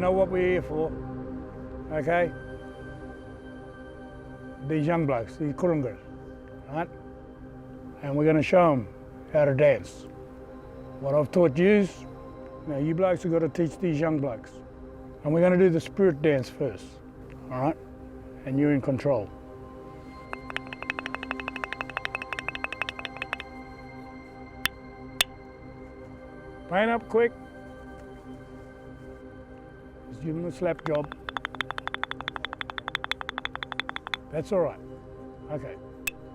know what we're here for, okay? These young blokes, these kurungas, right? And we're going to show them how to dance. What I've taught you, now you blokes have got to teach these young blokes. And we're going to do the spirit dance first, all right? And you're in control. Paint up quick. Just give them a slap job. That's all right. Okay.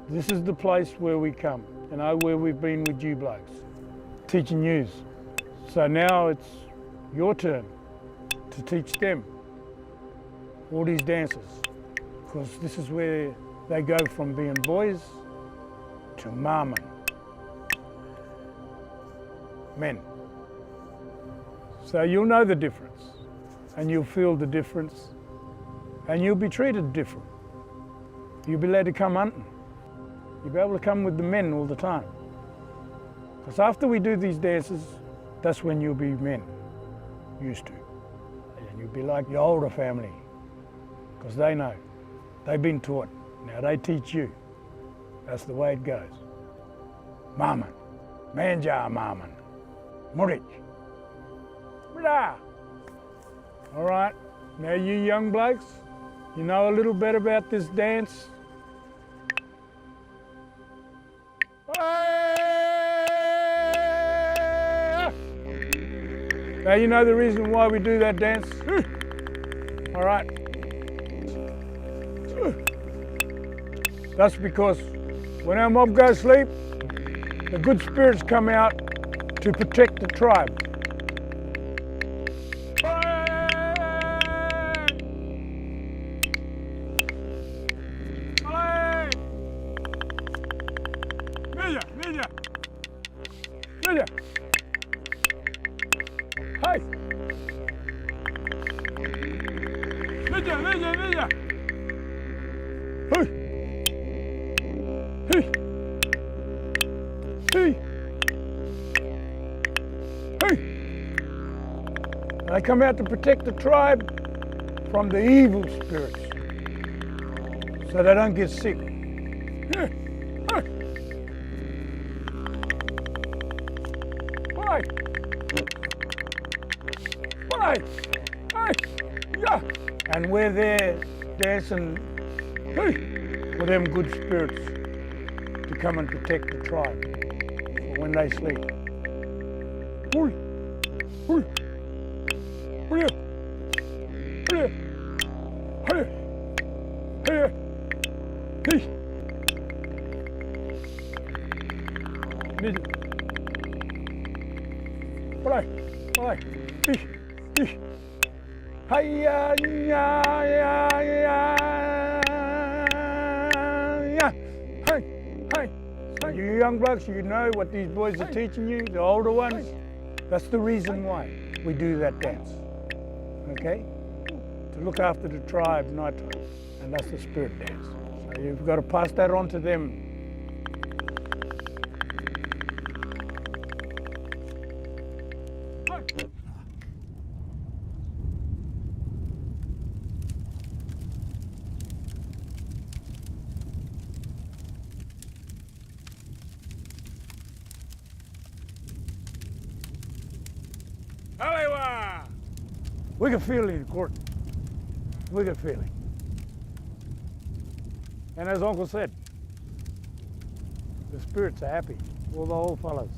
This is the place where we come, you know, where we've been with you blokes, teaching yous. So now it's your turn to teach them all these dances, because this is where they go from being boys to marmen, men. So you'll know the difference, and you'll feel the difference, and you'll be treated different. You'll be allowed to come hunting. You'll be able to come with the men all the time. Because after we do these dances, that's when you'll be men, used to. And you'll be like your older family, because they know. They've been taught. Now they teach you. That's the way it goes. Marmen, manja marmen, murik. All right, now you young blokes, you know a little bit about this dance. Now you know the reason why we do that dance. All right. That's because when our mob goes to sleep, the good spirits come out to protect the tribe. Hey! Hey! Hey! Hey! They come out to protect the tribe from the evil spirits, so they don't get sick. And we're there dancing with them good spirits to come and protect the tribe for when they sleep. Hiya, ya, ya, ya, ya. Hey, hey, hey. You young blokes, you know what these boys are teaching you, the older ones. That's the reason why we do that dance, okay? To look after the tribe nighttime, and that's the spirit dance. So you've got to pass that on to them. We can feel it in court. We can feel it. And as Uncle said, the spirits are happy, all the old fellows.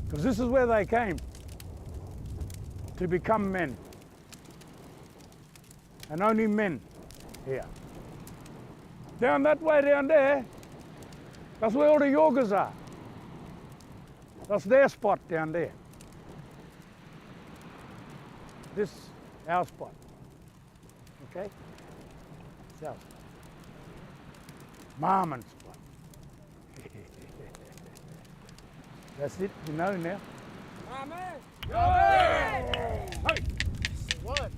Because this is where they came to become men. And only men here. Down that way, down there, that's where all the yogas are. That's their spot down there. This our spot, okay? It's our spot. Marmen spot. That's it, you know now. Amen. Hey! One.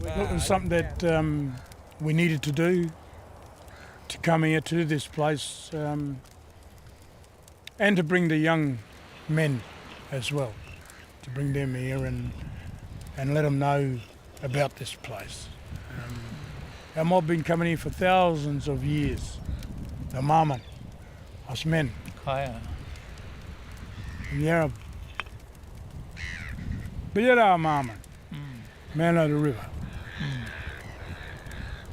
It was something that we needed to do to come here to this place and to bring the young men as well, to bring them here and let them know about this place. Our mob been coming here for thousands of years. The Marmon, us men, Kaya. Yarra, Billera Marmon, man of the river.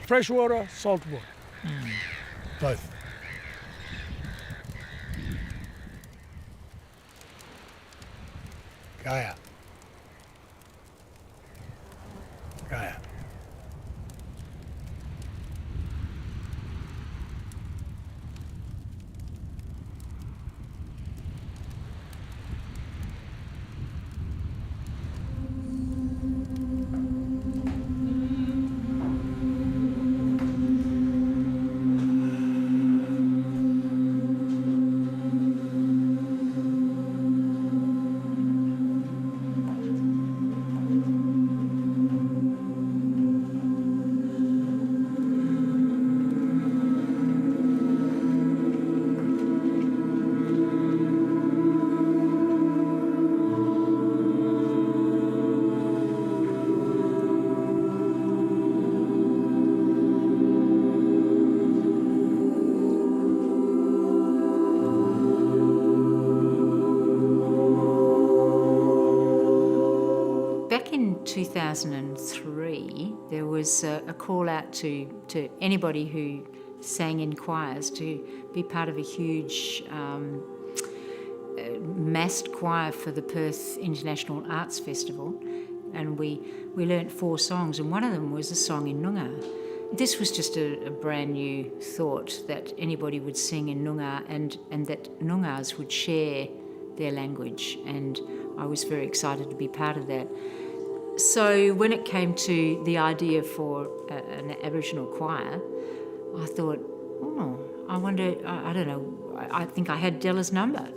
Fresh water, salt water, both. Kaya. Kaya. Back in 2003, there was a call out to anybody who sang in choirs to be part of a huge massed choir for the Perth International Arts Festival. And we learnt 4 songs, and one of them was a song in Noongar. This was just a brand new thought that anybody would sing in Noongar and that Noongars would share their language, and I was very excited to be part of that. So when it came to the idea for an Aboriginal choir, I thought, I wonder, I don't know, I think I had Della's number.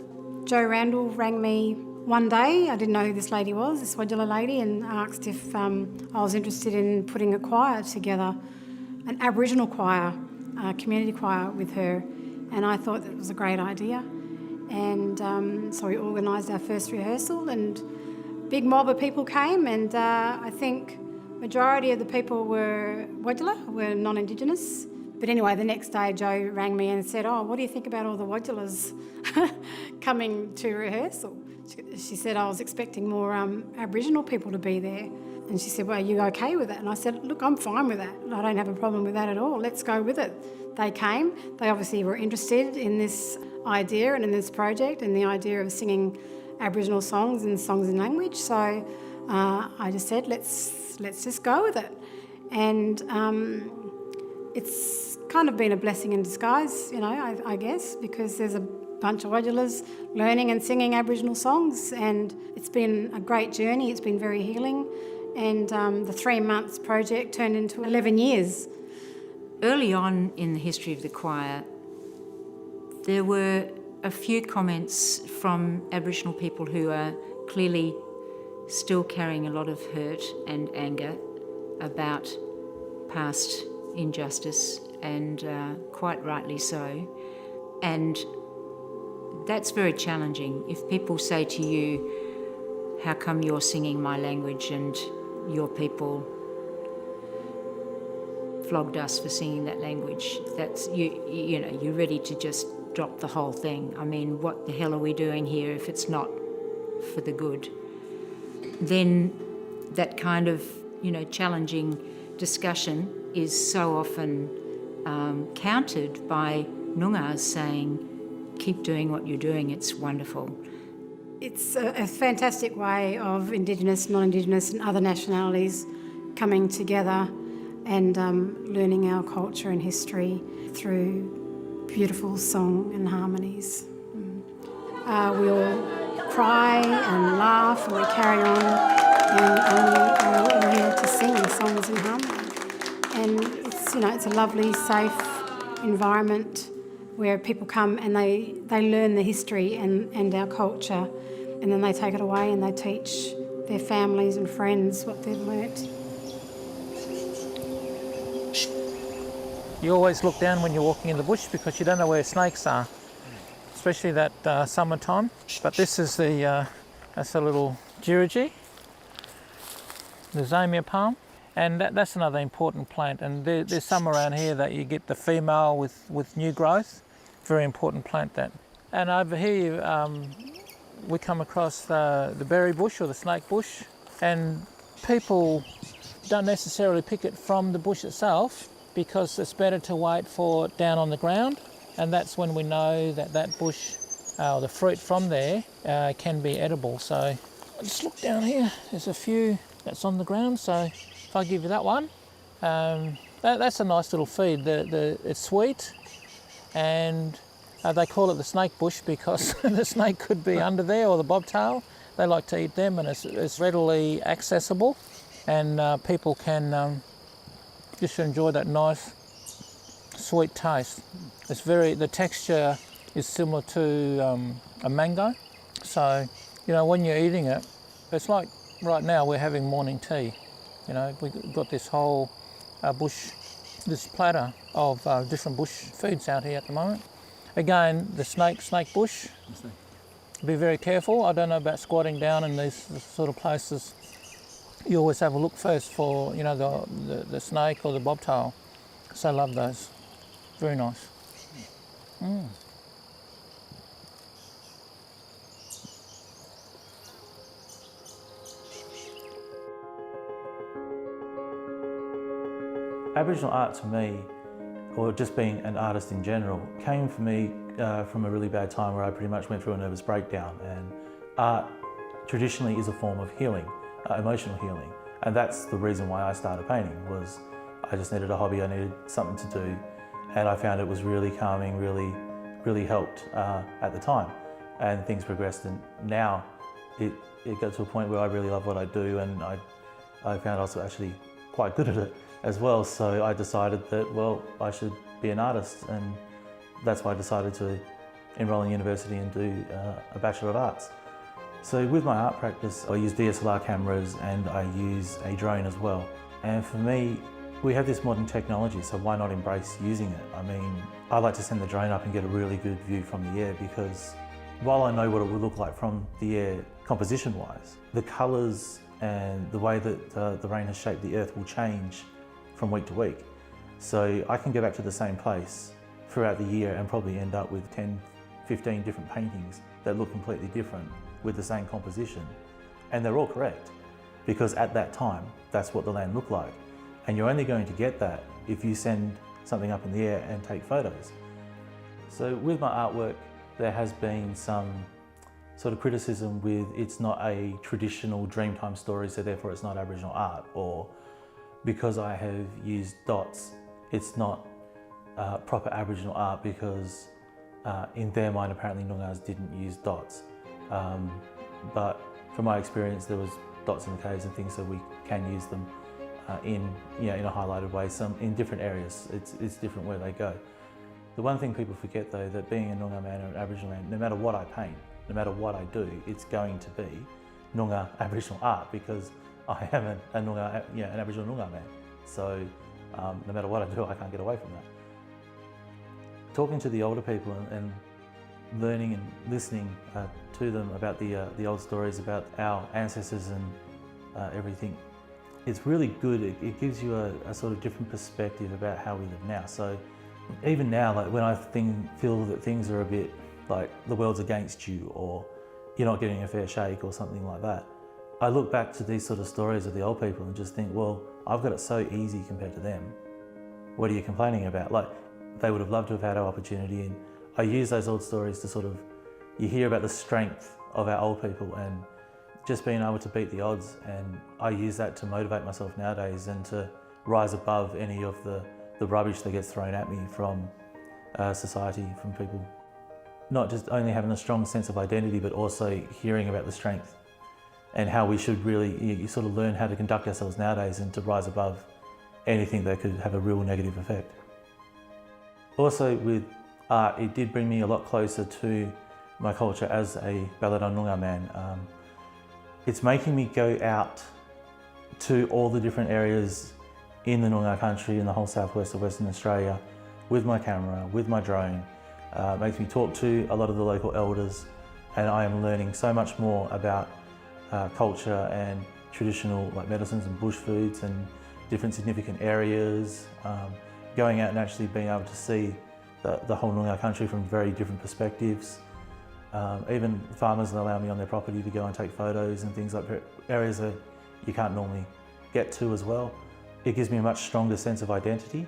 Joe Randall rang me one day. I didn't know who this lady was, this Wadjala lady, and asked if I was interested in putting a choir together, an Aboriginal choir, a community choir with her, and I thought that was a great idea. And so we organised our first rehearsal, and big mob of people came, and I think majority of the people were Wadjala, were non-Indigenous. But anyway, the next day Joe rang me and said, what do you think about all the Wadjalas coming to rehearsal? She said, I was expecting more Aboriginal people to be there. And she said, well, are you okay with that? And I said, look, I'm fine with that. I don't have a problem with that at all. Let's go with it. They came. They obviously were interested in this idea and in this project and the idea of singing Aboriginal songs and songs in language. So I just said, let's just go with it. And it's kind of been a blessing in disguise, I guess, because there's a bunch of Wadjalas learning and singing Aboriginal songs, and it's been a great journey. It's been very healing, and the 3 months project turned into 11 years. Early on in the history of the choir, there were a few comments from Aboriginal people who are clearly still carrying a lot of hurt and anger about past injustice, and quite rightly so. And that's very challenging. If people say to you, how come you're singing my language and your people flogged us for singing that language, that's you're ready to just drop the whole thing. I mean, what the hell are we doing here if it's not for the good? Then that kind of challenging discussion is so often countered by Noongars saying, keep doing what you're doing, it's wonderful. It's a fantastic way of Indigenous, non-Indigenous and other nationalities coming together and learning our culture and history through beautiful song and harmonies. We all cry and laugh and we carry on, and we're here to sing songs in harmony. And it's a lovely, safe environment where people come and they learn the history and our culture, and then they take it away and they teach their families and friends what they've learnt. You always look down when you're walking in the bush because you don't know where snakes are, especially that summertime. But this is that's a little giragy, the Zamia palm, and that's another important plant. And there's some around here that you get the female with new growth. Very important plant that. And over here we come across the berry bush or the snake bush, and people don't necessarily pick it from the bush itself because it's better to wait for it down on the ground, and that's when we know that that bush, the fruit from there, can be edible. So I'll just look down here, there's a few that's on the ground, so if I give you that one, that's a nice little feed. It's sweet, and they call it the snake bush because the snake could be under there, or the bobtail. They like to eat them, and it's readily accessible, and people can just enjoy that nice sweet taste. The texture is similar to a mango. So, when you're eating it, it's like right now we're having morning tea. We've got this whole this platter of different bush foods out here at the moment. Again, the snake bush. Be very careful. I don't know about squatting down in these sort of places. You always have a look first for, the snake or the bobtail. So I love those. Very nice. Aboriginal art to me, or just being an artist in general, came for me from a really bad time where I pretty much went through a nervous breakdown, and art traditionally is a form of healing, emotional healing, and that's the reason why I started painting. Was I just needed a hobby, I needed something to do, and I found it was really calming, really helped at the time, and things progressed, and now it got to a point where I really love what I do, and I found I was actually quite good at it as well, so I decided that, well, I should be an artist, and that's why I decided to enroll in university and do a Bachelor of Arts. So with my art practice, I use DSLR cameras and I use a drone as well. And for me, we have this modern technology, so why not embrace using it? I mean, I like to send the drone up and get a really good view from the air, because while I know what it would look like from the air composition-wise, the colours and the way that the rain has shaped the earth will change from week to week. So I can go back to the same place throughout the year and probably end up with 10, 15 different paintings that look completely different with the same composition. And they're all correct, because at that time, that's what the land looked like. And you're only going to get that if you send something up in the air and take photos. So with my artwork, there has been some sort of criticism with it's not a traditional Dreamtime story, so therefore it's not Aboriginal art, or because I have used dots, it's not proper Aboriginal art because in their mind apparently Noongars didn't use dots. But from my experience there was dots in the caves and things, so we can use them in a highlighted way. Some in different areas, it's different where they go. The one thing people forget though, that being a Noongar man or an Aboriginal man, no matter what I paint, no matter what I do, it's going to be Noongar Aboriginal art, because I am an Aboriginal Noongar man. So no matter what I do, I can't get away from that. Talking to the older people and learning and listening to them about the old stories about our ancestors and everything, it's really good. It gives you a sort of different perspective about how we live now. So even now, like when I feel that things are a bit like the world's against you, or you're not getting a fair shake or something like that, I look back to these sort of stories of the old people and just think, well, I've got it so easy compared to them. What are you complaining about? Like, they would have loved to have had our opportunity, and I use those old stories to sort of, you hear about the strength of our old people and just being able to beat the odds, and I use that to motivate myself nowadays and to rise above any of the rubbish that gets thrown at me from society, from people. Not just only having a strong sense of identity, but also hearing about the strength and how we should really, you sort of learn how to conduct ourselves nowadays and to rise above anything that could have a real negative effect. Also with art, it did bring me a lot closer to my culture as a Balladon Noongar man. It's making me go out to all the different areas in the Noongar country in the whole southwest of Western Australia with my camera, with my drone. Makes me talk to a lot of the local elders, and I am learning so much more about culture and traditional medicines and bush foods and different significant areas. Going out and actually being able to see the whole Noongar country from very different perspectives. Even farmers allow me on their property to go and take photos and things like that, areas that you can't normally get to as well. It gives me a much stronger sense of identity,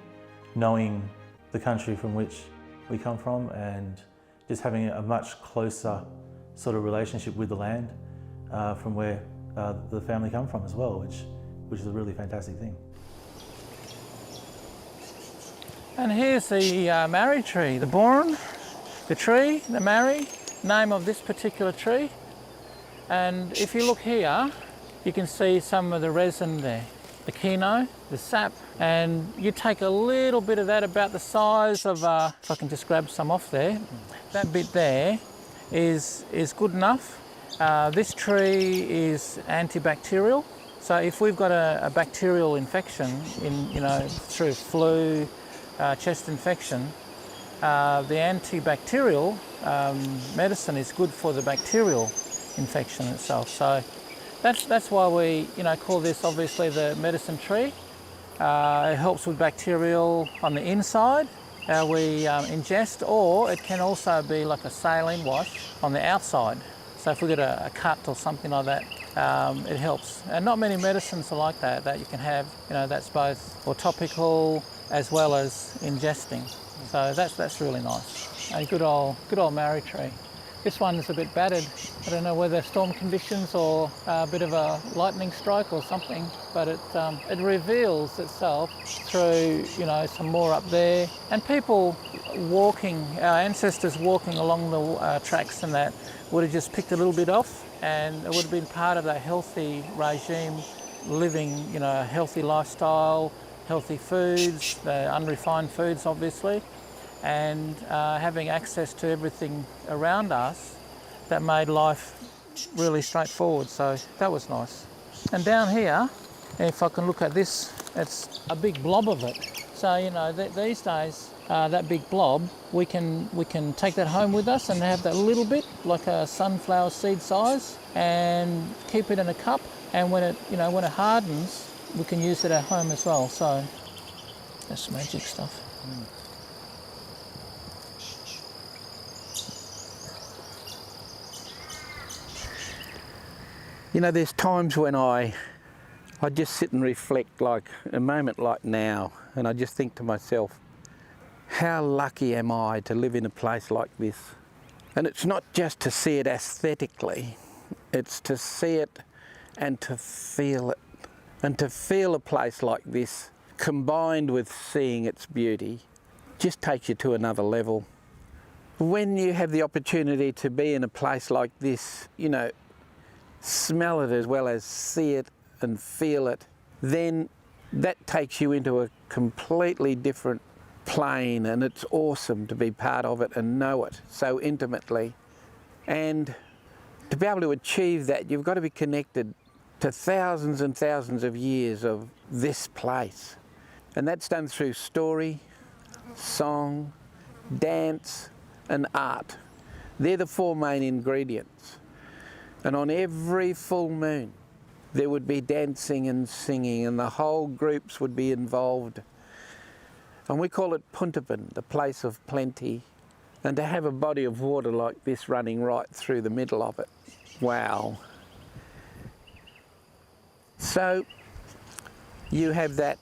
knowing the country from which we come from and just having a much closer sort of relationship with the land from where the family come from as well, which is a really fantastic thing. And here's the marri tree, the bourne, the tree, the marri, name of this particular tree. And if you look here, you can see some of the resin there, the kino, the sap, and you take a little bit of that, about the size of, if I can just grab some off there, that bit there is good enough. This tree is antibacterial, so if we've got a bacterial infection through flu, chest infection, the antibacterial medicine is good for the bacterial infection itself. So that's why we call this obviously the medicine tree. It helps with bacterial on the inside we ingest, or it can also be like a saline wash on the outside. So if we get a cut or something like that, it helps. And not many medicines are like that you can have, that's both or topical as well as ingesting. So that's really nice. A good old marri tree. This one is a bit battered. I don't know whether storm conditions or a bit of a lightning strike or something, but it reveals itself through some more up there. And people walking, our ancestors walking along the tracks and that would have just picked a little bit off, and it would have been part of a healthy regime, living a healthy lifestyle, healthy foods, the unrefined foods obviously, and having access to everything around us that made life really straightforward. So that was nice. And down here, if I can look at this, it's a big blob of it. So these days, that big blob, we can take that home with us and have that little bit, like a sunflower seed size, and keep it in a cup. And when it hardens, we can use it at home as well. So that's magic stuff. There's times when I just sit and reflect, like a moment like now, and I just think to myself, how lucky am I to live in a place like this? And it's not just to see it aesthetically, it's to see it and to feel it. And to feel a place like this, combined with seeing its beauty, just takes you to another level. When you have the opportunity to be in a place like this, smell it as well as see it and feel it, then that takes you into a completely different plane, and it's awesome to be part of it and know it so intimately. And to be able to achieve that, you've got to be connected to thousands and thousands of years of this place. And that's done through story, song, dance and art. They're the four main ingredients. And on every full moon, there would be dancing and singing, and the whole groups would be involved. And we call it Puntabin, the place of plenty. And to have a body of water like this running right through the middle of it, wow. So you have that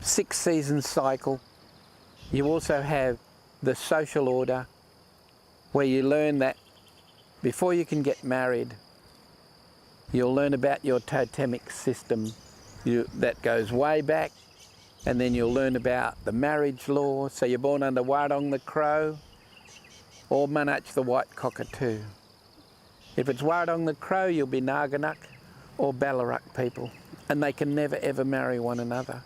6-season cycle. You also have the social order, where you learn that before you can get married, you'll learn about your totemic system that goes way back, and then you'll learn about the marriage law. So you're born under Wardong the Crow or Manach the White Cockatoo. If it's Wardong the Crow, you'll be Naganak or Ballarat people, and they can never ever marry one another.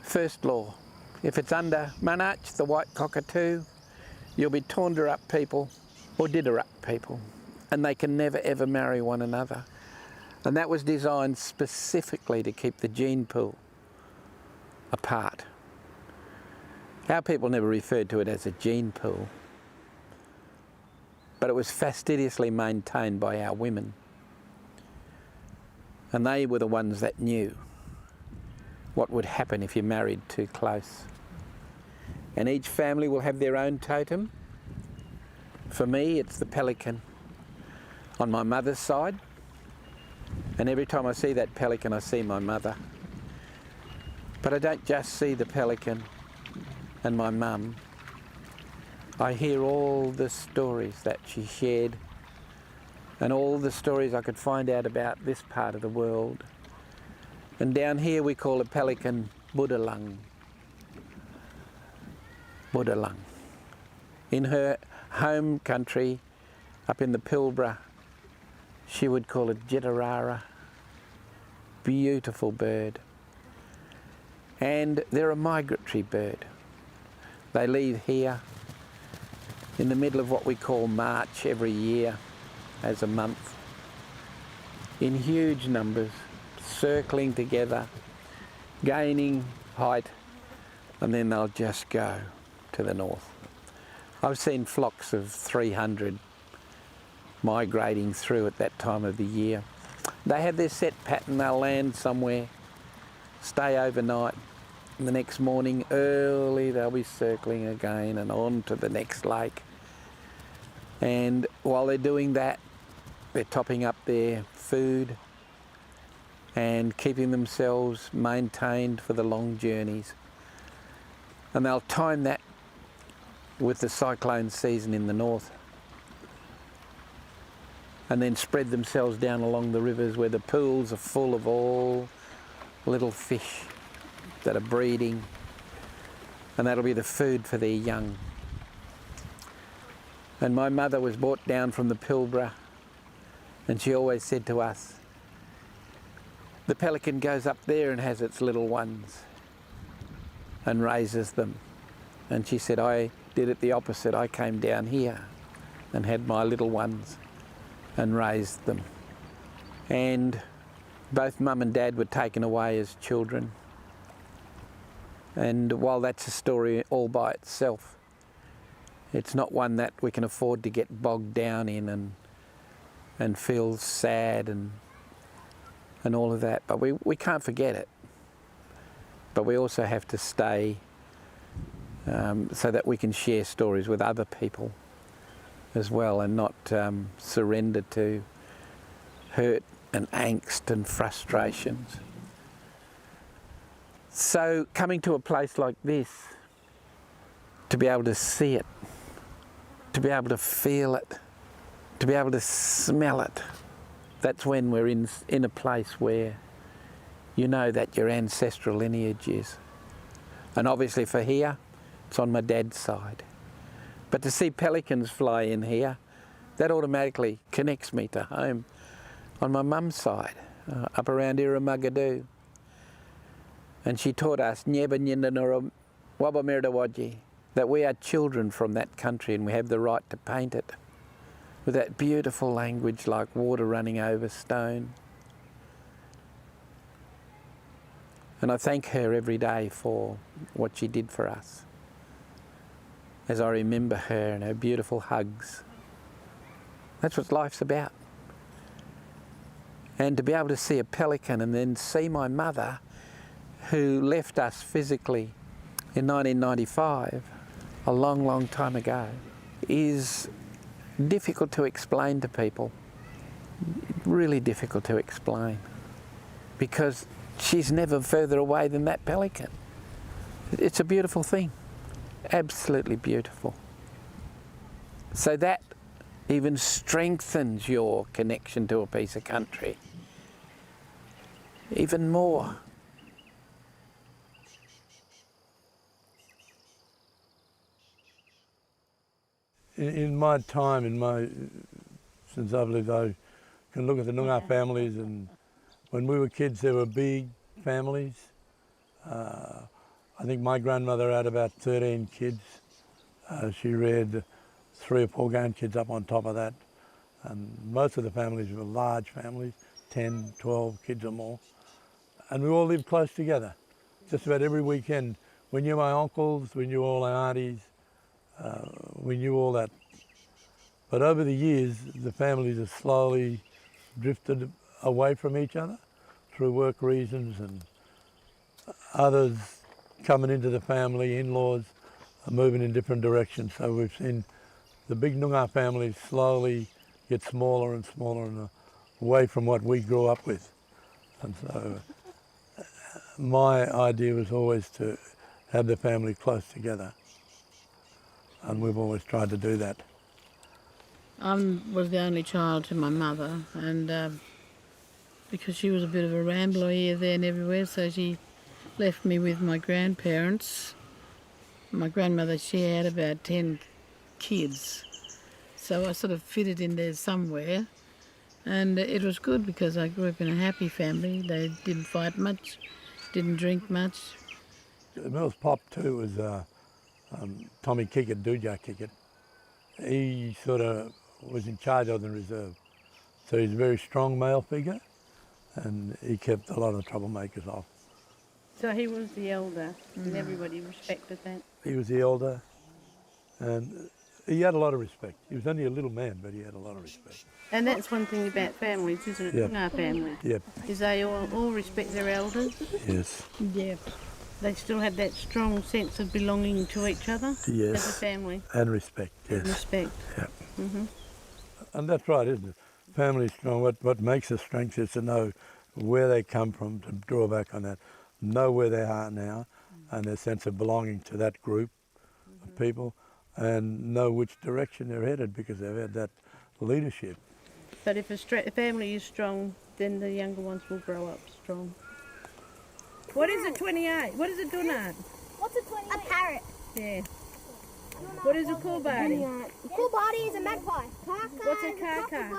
First law, if it's under Manach the White Cockatoo, you'll be Taunderup people or Diderup people, and they can never ever marry one another. And that was designed specifically to keep the gene pool apart. Our people never referred to it as a gene pool, but it was fastidiously maintained by our women. And they were the ones that knew what would happen if you married too close. And each family will have their own totem. For me, it's the pelican on my mother's side. And every time I see that pelican, I see my mother. But I don't just see the pelican and my mum. I hear all the stories that she shared and all the stories I could find out about this part of the world. And down here we call a pelican Budalung. Budalung. In her home country, up in the Pilbara, she would call it Jitarara. Beautiful bird. And they're a migratory bird. They leave here in the middle of what we call March every year as a month, in huge numbers, circling together, gaining height, and then they'll just go to the north. I've seen flocks of 300 migrating through at that time of the year. They have their set pattern. They'll land somewhere, stay overnight, and the next morning early they'll be circling again and on to the next lake. And while they're doing that, they're topping up their food and keeping themselves maintained for the long journeys. And they'll time that with the cyclone season in the north, and then spread themselves down along the rivers where the pools are full of all little fish that are breeding, and that'll be the food for their young. And my mother was brought down from the Pilbara, and she always said to us, the pelican goes up there and has its little ones and raises them. And she said, I did it the opposite. I came down here and had my little ones and raised them. And both Mum and Dad were taken away as children. And while that's a story all by itself, it's not one that we can afford to get bogged down in and feel sad and all of that. But we can't forget it. But we also have to stay so that we can share stories with other people as well, and not surrender to hurt and angst and frustrations. So coming to a place like this, to be able to see it, to be able to feel it, to be able to smell it, that's when we're in a place where you know that your ancestral lineage is. And obviously for here, it's on my dad's side. But to see pelicans fly in here, that automatically connects me to home on my mum's side, up around Iramagadoo. And she taught us that we are children from that country and we have the right to paint it with that beautiful language like water running over stone. And I thank her every day for what she did for us, as I remember her and her beautiful hugs. That's what life's about. And to be able to see a pelican and then see my mother, who left us physically in 1995, a long, long time ago, is difficult to explain to people. Really difficult to explain. Because she's never further away than that pelican. It's a beautiful thing. Absolutely beautiful. So that even strengthens your connection to a piece of country even more. In my time, since I've lived, I can look at the Noongar families, and when we were kids there were big families. I think my grandmother had about 13 kids. She reared 3 or 4 grandkids up on top of that. And most of the families were large families, 10, 12 kids or more. And we all lived close together. just about every weekend. We knew my uncles, we knew all our aunties, we knew all that. But over the years, the families have slowly drifted away from each other through work reasons, and others coming into the family, in-laws are moving in different directions. So we've seen the big Noongar families slowly get smaller and smaller and away from what we grew up with. And so my idea was always to have the family close together, and we've always tried to do that. I was the only child to my mother, and because she was a bit of a rambler here, there and everywhere, so she left me with my grandparents. My grandmother, she had about 10 kids, so I sort of fitted in there somewhere, and it was good because I grew up in a happy family. They didn't fight much, didn't drink much. Mel's pop too was Tommy Kickett, Dooja Kickett. He sort of was in charge of the reserve. So he's a very strong male figure, and he kept a lot of troublemakers off. So he was the elder, and everybody respected that. He was the elder, and he had a lot of respect. He was only a little man, but he had a lot of respect. And that's one thing about families, isn't it? Yep. Our family. Yep. Is they all respect their elders. Yes. Yeah. They still have that strong sense of belonging to each other Yes. as a family. And respect, yes. Respect. Yeah. Mm-hmm. And that's right, isn't it? Family strong. What makes us strength is to know where they come from, to draw back on that, know where they are now, and their sense of belonging to that group of people, and know which direction they're headed because they've had that leadership. But if a family is strong, then the younger ones will grow up strong. What is a 28? What is a Dunard? What's a 28? A parrot. Yeah. What is a Coolbardie? A Coolbardie is a magpie. What's a Kaka?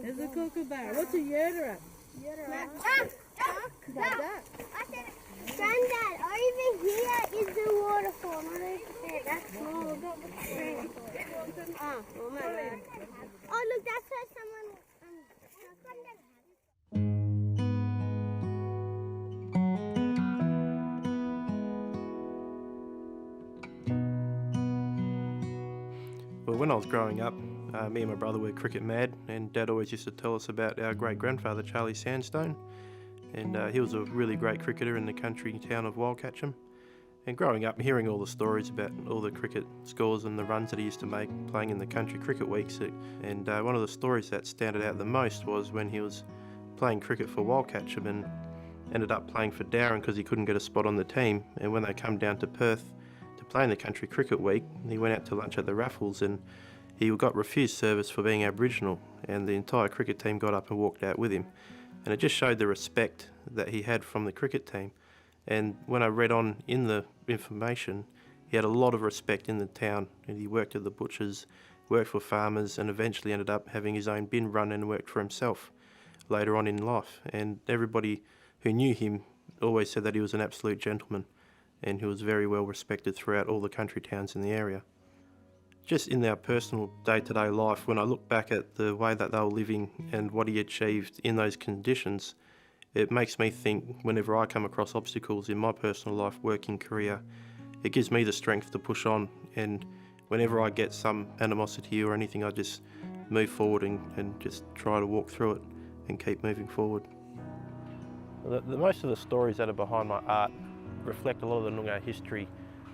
It's a Kookaburra. What's a Yerderup? Duck. Granddad, over here is the waterfall. Not over there. That's small. Oh, look, that's where someone. Well, when I was growing up, me and my brother were cricket mad, and Dad always used to tell us about our great-grandfather, Charlie Sandstone. And he was a really great cricketer in the country town of Wildcatcham. And growing up, hearing all the stories about all the cricket scores and the runs that he used to make playing in the country cricket weeks. And one of the stories that stood out the most was when he was playing cricket for Wildcatcham and ended up playing for Darren because he couldn't get a spot on the team. And when they come down to Perth to play in the country cricket week, he went out to lunch at the Raffles and he got refused service for being Aboriginal, and the entire cricket team got up and walked out with him. And it just showed the respect that he had from the cricket team. And when I read on in the information, he had a lot of respect in the town, and he worked at the butchers, worked for farmers, and eventually ended up having his own bin run and worked for himself later on in life. And everybody who knew him always said that he was an absolute gentleman, and he was very well respected throughout all the country towns in the area. Just in our personal day-to-day life, when I look back at the way that they were living and what he achieved in those conditions, it makes me think whenever I come across obstacles in my personal life, working career, it gives me the strength to push on, and whenever I get some animosity or anything, I just move forward and just try to walk through it and keep moving forward. Most of the stories that are behind my art reflect a lot of the Noongar history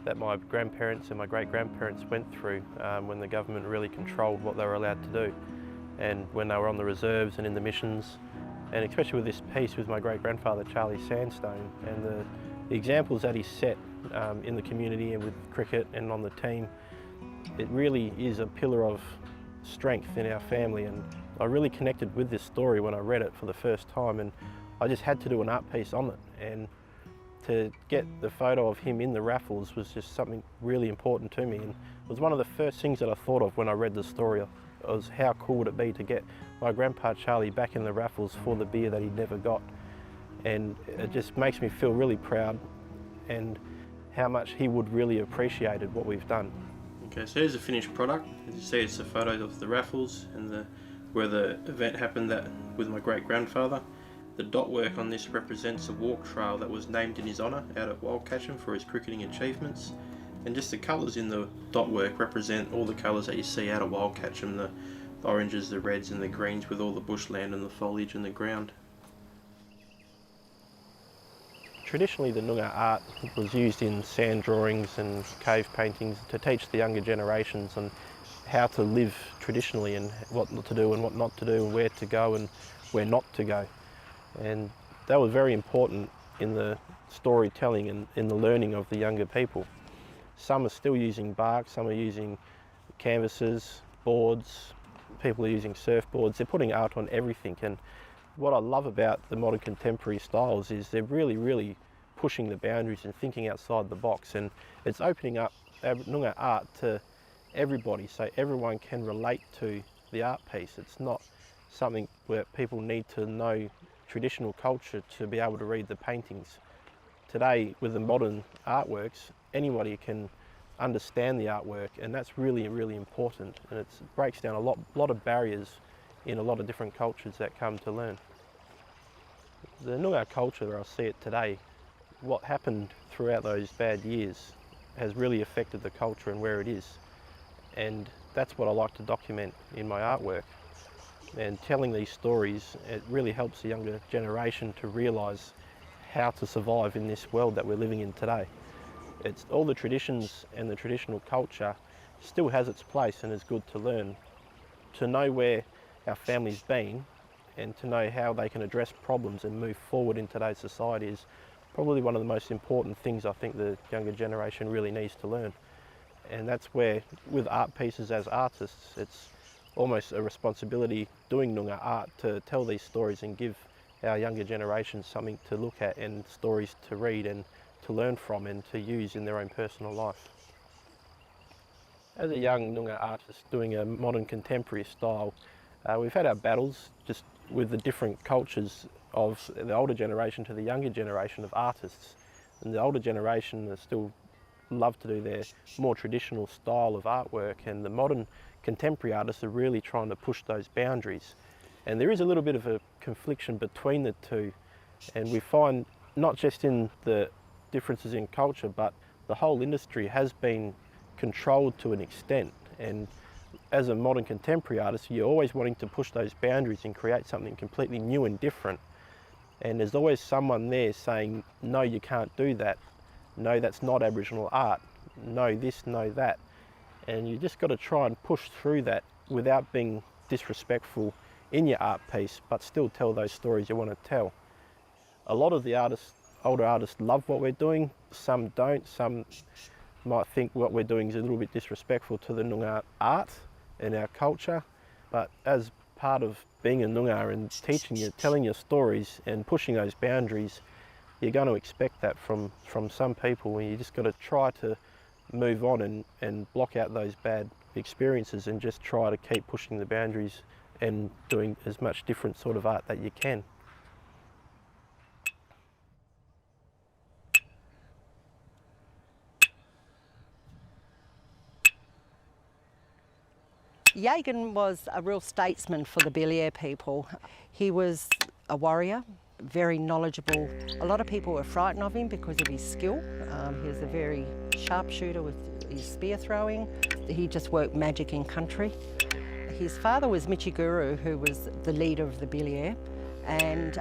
that my grandparents and my great-grandparents went through when the government really controlled what they were allowed to do, and when they were on the reserves and in the missions, and especially with this piece with my great-grandfather Charlie Sandstone and the examples that he set in the community and with cricket and on the team. It really is a pillar of strength in our family, and I really connected with this story when I read it for the first time, and I just had to do an art piece on it. And to get the photo of him in the raffles was just something really important to me, and it was one of the first things that I thought of when I read the story. Was how cool would it be to get my grandpa Charlie back in the raffles for the beer that he never got. And it just makes me feel really proud and how much he would really appreciated what we've done. Okay, so here's the finished product. As you see, it's a photo of the raffles and where the event happened with my great grandfather. The dot work on this represents a walk trail that was named in his honour out at Wildcatcham for his cricketing achievements. And just the colours in the dot work represent all the colours that you see out at Wildcatcham, the oranges, the reds and the greens with all the bushland and the foliage in the ground. Traditionally the Noongar art was used in sand drawings and cave paintings to teach the younger generations on how to live traditionally and what to do and what not to do and where to go and where not to go. And that was very important in the storytelling and in the learning of the younger people. Some are still using bark, some are using canvases, boards, people are using surfboards. They're putting art on everything. And what I love about the modern contemporary styles is they're really pushing the boundaries and thinking outside the box, and it's opening up Noongar art to everybody so everyone can relate to the art piece. It's not something where people need to know traditional culture to be able to read the paintings. Today with the modern artworks, anybody can understand the artwork, and that's really important, and it breaks down a lot of barriers in a lot of different cultures that come to learn. The Noongar culture, I see it today, what happened throughout those bad years has really affected the culture and where it is, and that's what I like to document in my artwork. And telling these stories, it really helps the younger generation to realise how to survive in this world that we're living in today. It's all the traditions and the traditional culture still has its place and is good to learn. To know where our family's been and to know how they can address problems and move forward in today's society is probably one of the most important things I think the younger generation really needs to learn. And that's where, with art pieces as artists, it's almost a responsibility doing Noongar art to tell these stories and give our younger generation something to look at and stories to read and to learn from and to use in their own personal life. As a young Noongar artist doing a modern contemporary style, we've had our battles just with the different cultures of the older generation to the younger generation of artists. And the older generation still love to do their more traditional style of artwork, and the modern contemporary artists are really trying to push those boundaries. And there is a little bit of a confliction between the two, and we find not just in the differences in culture, but the whole industry has been controlled to an extent. And as a modern contemporary artist, you're always wanting to push those boundaries and create something completely new and different. And there's always someone there saying, no, you can't do that. No, that's not Aboriginal art. No, this, no, that. And you just got to try and push through that without being disrespectful in your art piece, but still tell those stories you want to tell. A lot of the older artists love what we're doing. Some don't. Some might think what we're doing is a little bit disrespectful to the Noongar art and our culture. But as part of being a Noongar and teaching you, telling your stories and pushing those boundaries, you're going to expect that from some people, and you just got to try to move on and block out those bad experiences and just try to keep pushing the boundaries and doing as much different sort of art that you can. Yagan was a real statesman for the Belair people. He was a warrior, very knowledgeable. A lot of people were frightened of him because of his skill. He was a very sharpshooter with his spear throwing. He just worked magic in country. His father was Michiguru, who was the leader of the Belair, and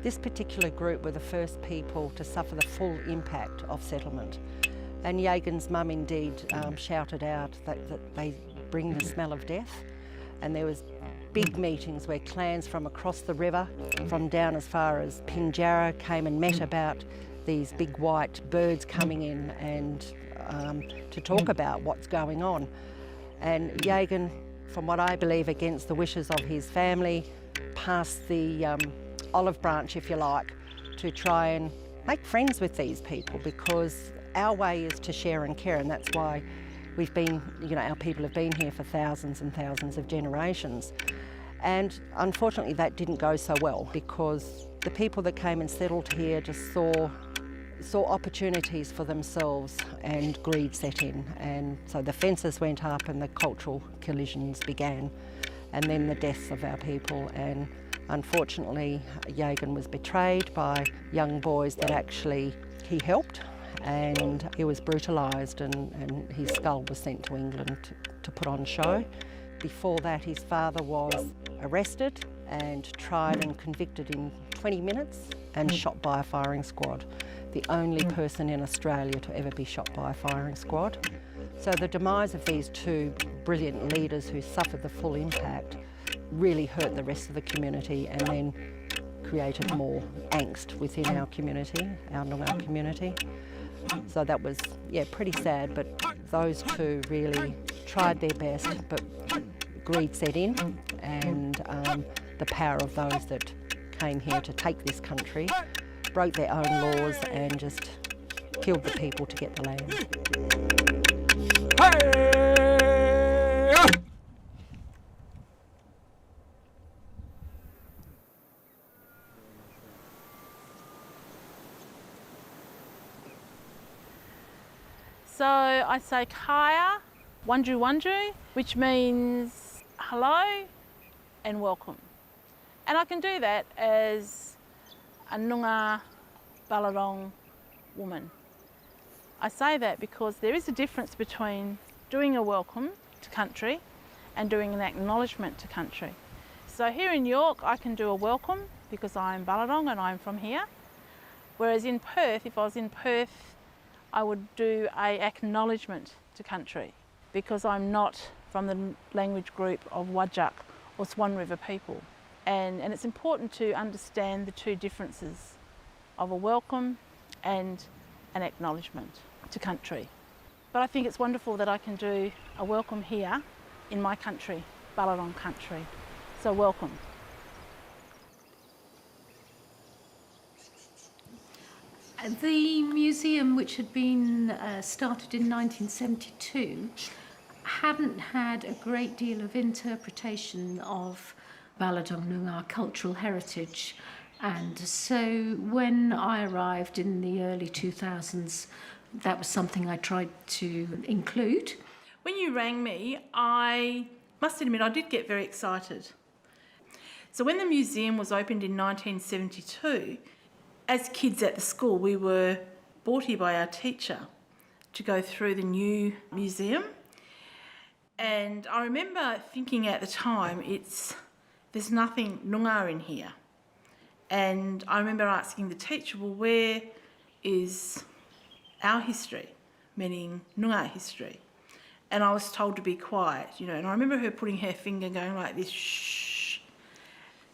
this particular group were the first people to suffer the full impact of settlement. And Yagan's mum indeed shouted out that they bring the smell of death, and there was big meetings where clans from across the river, from down as far as Pinjarra, came and met about these big white birds coming in and to talk about what's going on. And Yagan, from what I believe, against the wishes of his family, passed the olive branch, if you like, to try and make friends with these people, because our way is to share and care, and that's why we've been, our people have been here for thousands and thousands of generations. And unfortunately that didn't go so well, because the people that came and settled here just saw opportunities for themselves, and greed set in, and so the fences went up and the cultural collisions began, and then the deaths of our people, and Unfortunately, Yagan was betrayed by young boys that actually he helped, and he was brutalised, and his skull was sent to England to put on show. Before that, his father was arrested and tried and convicted in 20 minutes and shot by a firing squad. The only person in Australia to ever be shot by a firing squad. So the demise of these two brilliant leaders who suffered the full impact really hurt the rest of the community, and then created more angst within our community, our Noongar community. So that was, yeah, pretty sad, but those two really tried their best, but greed set in, and the power of those that came here to take this country broke their own laws and just killed the people to get the land. So I say kaya, wanju wanju, which means hello and welcome. And I can do that as a Noongar Baladong woman. I say that because there is a difference between doing a welcome to country and doing an acknowledgement to country. So here in York, I can do a welcome because I'm Baladong and I'm from here. Whereas in Perth, if I was in Perth, I would do an acknowledgement to country because I'm not from the language group of Whadjuk or Swan River people. And it's important to understand the two differences of a welcome and an acknowledgement to country. But I think it's wonderful that I can do a welcome here in my country, Baladong country. So welcome. The museum, which had been started in 1972, hadn't had a great deal of interpretation of Baladong Noongar cultural heritage, and so when I arrived in the early 2000s, that was something I tried to include. When you rang me, I must admit I did get very excited. So when the museum was opened in 1972, as kids at the school, we were brought here by our teacher to go through the new museum. And I remember thinking at the time, there's nothing Noongar in here. And I remember asking the teacher, well, where is our history, meaning Noongar history? And I was told to be quiet, and I remember her putting her finger going like this, shh.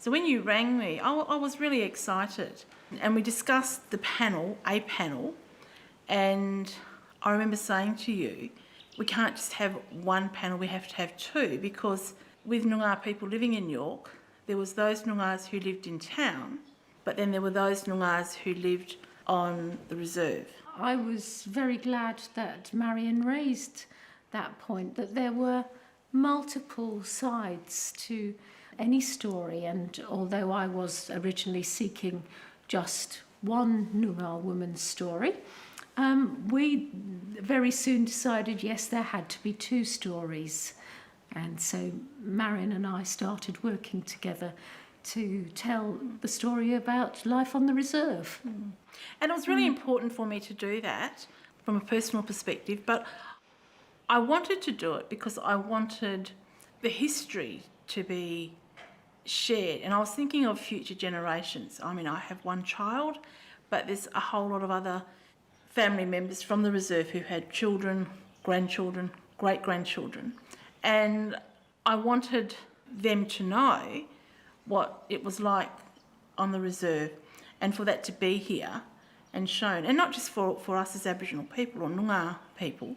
So when you rang me, I was really excited. And we discussed a panel, and I remember saying to you, we can't just have one panel, we have to have two, because with Noongar people living in York, there was those Noongars who lived in town, but then there were those Noongars who lived on the reserve. I was very glad that Marion raised that point, that there were multiple sides to any story, and although I was originally seeking just one Noongar woman's story, we very soon decided, yes, there had to be two stories. And so Marion and I started working together to tell the story about life on the reserve. And it was really important for me to do that from a personal perspective, but I wanted to do it because I wanted the history to be shared, and I was thinking of future generations. I mean, I have one child, but there's a whole lot of other family members from the reserve who had children, grandchildren, great-grandchildren, and I wanted them to know what it was like on the reserve, and for that to be here and shown, and not just for us as Aboriginal people or Noongar people,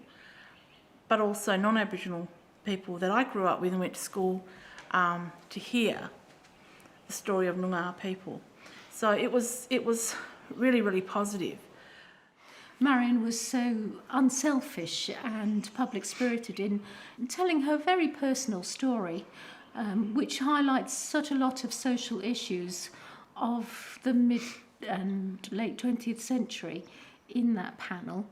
but also non-Aboriginal people that I grew up with and went to school to hear the story of Noongar people. So it was really, really positive. Marion was so unselfish and public-spirited in telling her very personal story, which highlights such a lot of social issues of the mid and late 20th century in that panel.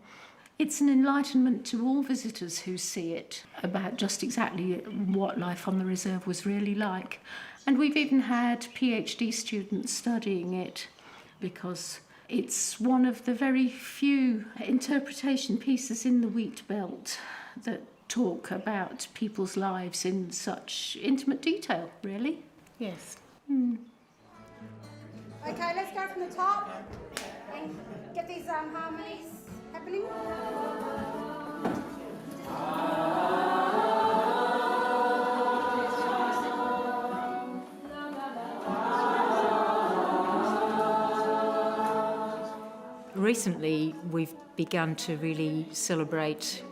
It's an enlightenment to all visitors who see it about just exactly what life on the reserve was really like. And we've even had PhD students studying it because it's one of the very few interpretation pieces in the wheat belt that talk about people's lives in such intimate detail, really. Yes. Okay, let's go from the top and get these harmonies happening. Recently, we've begun to really celebrate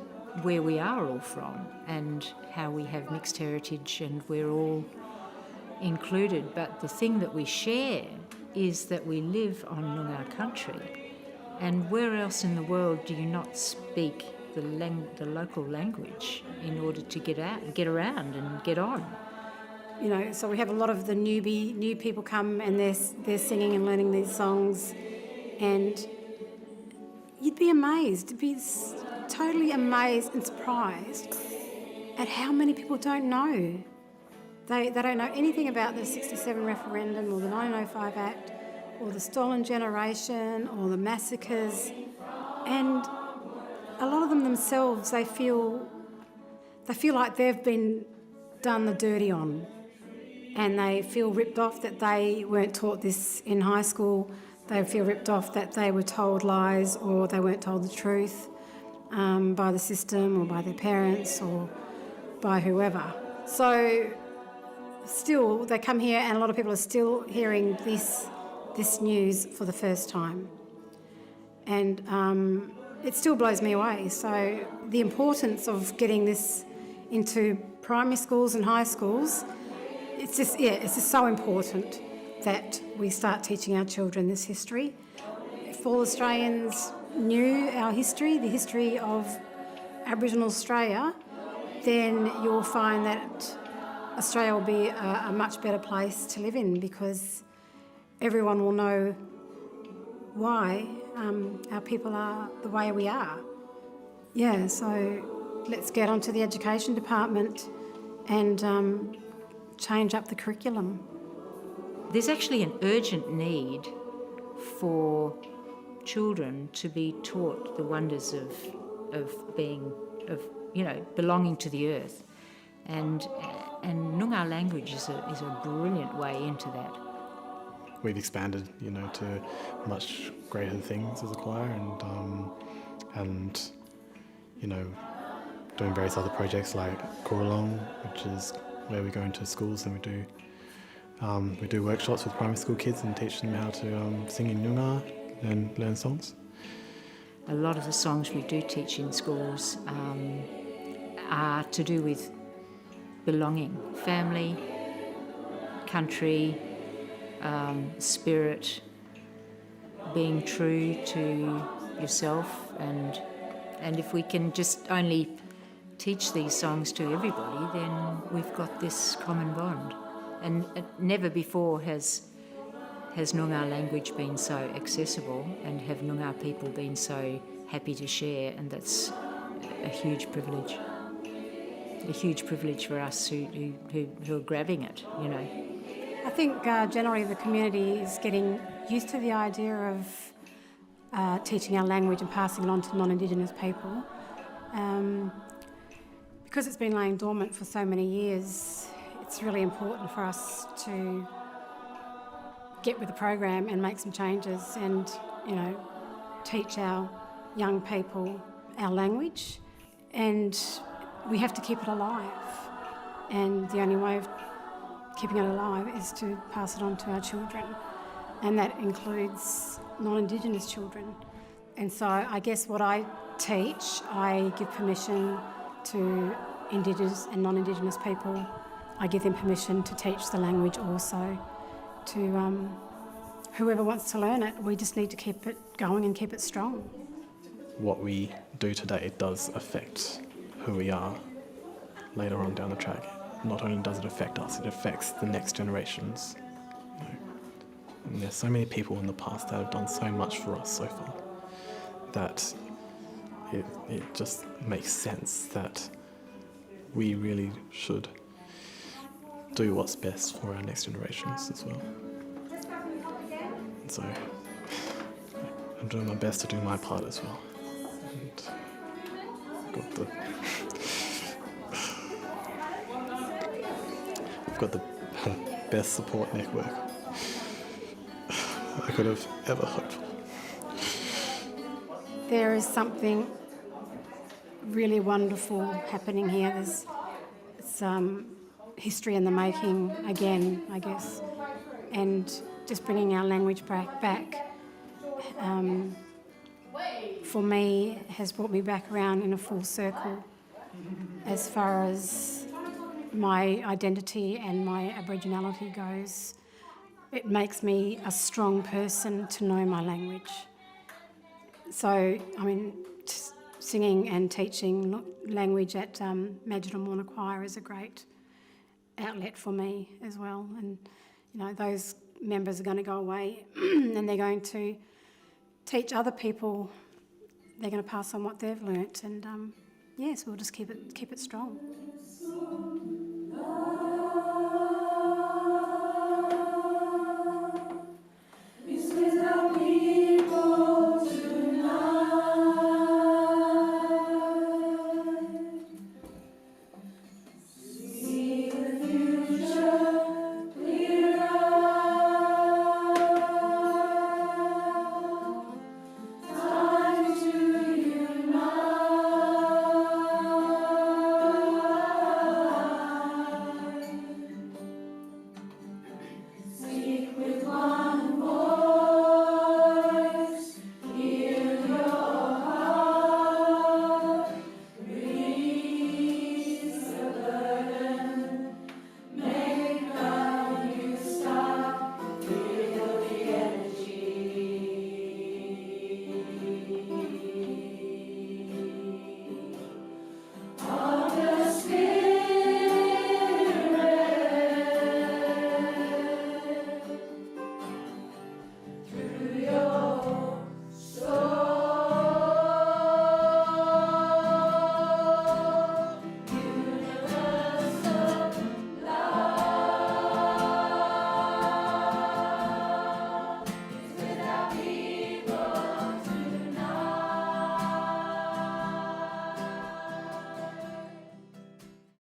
where we are all from and how we have mixed heritage and we're all included. But the thing that we share is that we live on Noongar country. And where else in the world do you not speak the local language in order to get out, get around and get on? You know, so we have a lot of the new people come and they're singing and learning these songs, and you'd be amazed, totally amazed and surprised at how many people don't know. They don't know anything about the 67 referendum or the 1905 Act or the stolen generation or the massacres. And a lot of them themselves, they feel like they've been done the dirty on, and they feel ripped off that they weren't taught this in high school. They feel ripped off that they were told lies or they weren't told the truth by the system or by their parents or by whoever. So still, they come here and a lot of people are still hearing this news for the first time. And it still blows me away. So the importance of getting this into primary schools and high schools, it's just so important that we start teaching our children this history. If all Australians knew our history, the history of Aboriginal Australia, then you'll find that Australia will be a much better place to live in, because everyone will know why our people are the way we are. Yeah, so let's get onto the education department and change up the curriculum. There's actually an urgent need for children to be taught the wonders of belonging to the earth, and Noongar language is a brilliant way into that. We've expanded, to much greater things as a choir, and doing various other projects like Koralong, which is where we go into schools and we do workshops with primary school kids and teach them how to sing in Noongar and learn songs. A lot of the songs we do teach in schools are to do with belonging, family, country, spirit, being true to yourself, and if we can just only teach these songs to everybody, then we've got this common bond. And never before has Noongar language been so accessible, and have Noongar people been so happy to share, and that's a huge privilege. A huge privilege for us who are grabbing it, I think generally the community is getting used to the idea of teaching our language and passing it on to non-Indigenous people. Because it's been laying dormant for so many years, it's really important for us to get with the program and make some changes and, teach our young people our language. And we have to keep it alive. And the only way of keeping it alive is to pass it on to our children. And that includes non-Indigenous children. And so I guess what I teach, I give permission to Indigenous and non-Indigenous people. I give them permission to teach the language also to whoever wants to learn it. We just need to keep it going and keep it strong. What we do today does affect who we are later on down the track. Not only does it affect us, it affects the next generations. And there's so many people in the past that have done so much for us so far that it just makes sense that we really should do what's best for our next generations as well. And so I'm doing my best to do my part as well. And I've got the best support network I could have ever hoped for. There is something really wonderful happening here. There's history in the making again, I guess, and just bringing our language back for me has brought me back around in a full circle as far as my identity and my Aboriginality goes. It makes me a strong person to know my language. So, I mean, singing and teaching language at Madgidal Morna Choir is a great outlet for me as well. And, you know, those members are going to go away and they're going to teach other people. They're going to pass on what they've learnt, and yes, we'll just keep it strong.